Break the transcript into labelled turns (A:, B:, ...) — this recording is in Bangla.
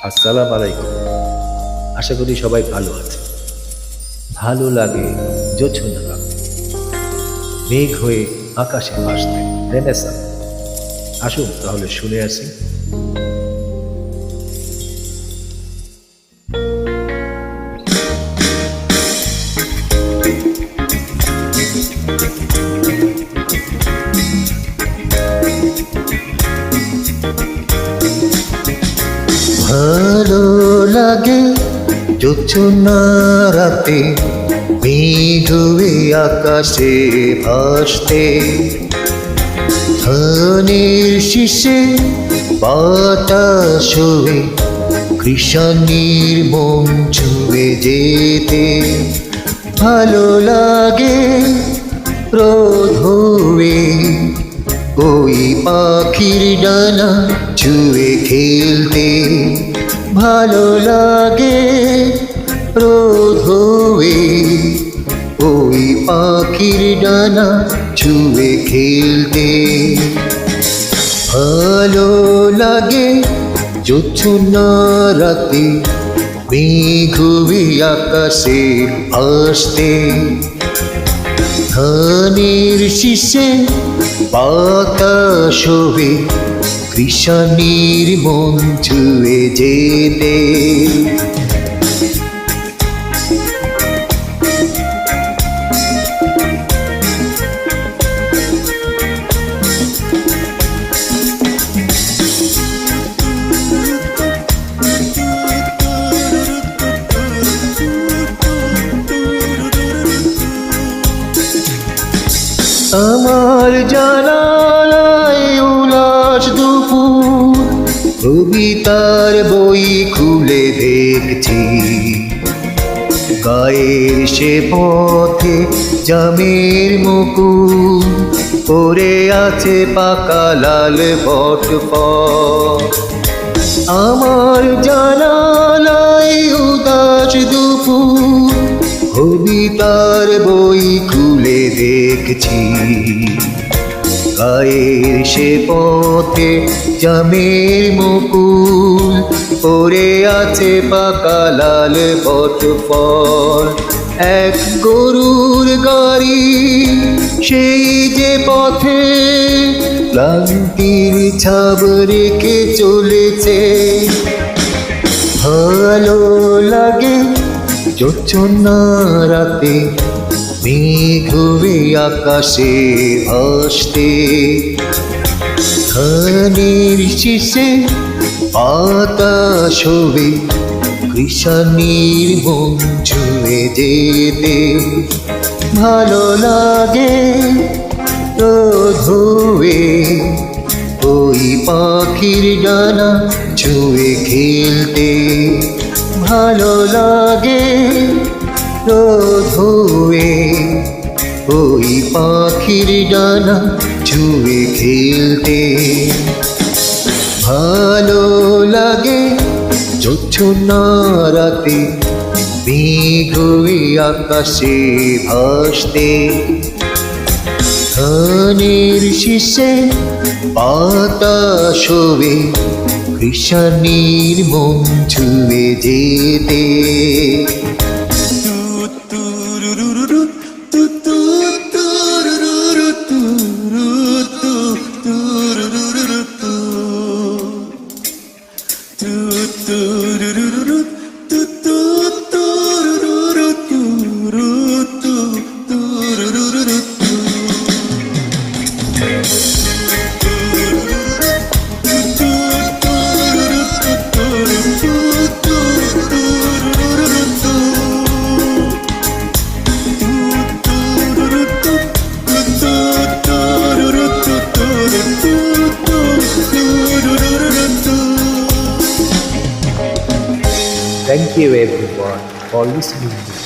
A: আসসালামু আলাইকুম। আশা করি সবাই ভালো আছে। ভালো লাগে জোছনা রাতে, মেঘ হয়ে আকাশে ভাসতে রেনেসা। আসুন তাহলে শুনে আসি।
B: ভালো লাগে জোছনা রাতে, মেঘ হয়ে আকাশে ভাসতে, ধানের শীষে বাতাস হয়ে কৃষাণীর মন ছুঁয়ে যেতে। ভালো লাগে রোদ হয়ে ওই পাখির ডানা ছুঁয়ে খেলতে। ভালো লাগে রোদ হয়ে ওই পাখির ডানা ছুঁয়ে খেলতে। ভালো লাগে জোছনা রাতে, মেঘ হয়ে আকাশে ভাসতে, ধানের শীষে বাতাস হয়ে কৃষাণীর মন ছুঁয়ে যেতে। আমার জানালায় উলাস দুপুর, কবিতার বই খুলে দেখছি, গায়ের সে পথে জামের মুকুল পরে আছে পাকা লাল বটফল। আমার জানালায় উদাস দুপুর, কবিতার বই খুলে দেখছি, গায়ের সে পথে জামের মুকুল পরে আছে পাকা লাল বটফল। এক গরুর গাড়ি সেই যে পথে ক্লান্তির ছাপ রেখে চলেছে। ভালো লাগে জোছনা রাতে, মেঘ হয়ে আকাশে ভাসতে, ধানের শীষে বাতাস হয়ে কৃষাণীর মন ছুঁয়ে যেতে। ভালো লাগে রোদ হয়ে ওই পাখির ডানা ছুঁয়ে খেলতে। ভালো লাগে রোদ হয়ে ওই পাখির ডানা ছুঁয়ে খেলতে। ভালো লাগে জোছনা রাতে, মেঘ হয়ে আকাশে ভাসতে, ধানের শীষে বাতাস হয়ে কৃষাণীর মন ছুঁয়ে যেতে।
A: Thank you everyone for listening.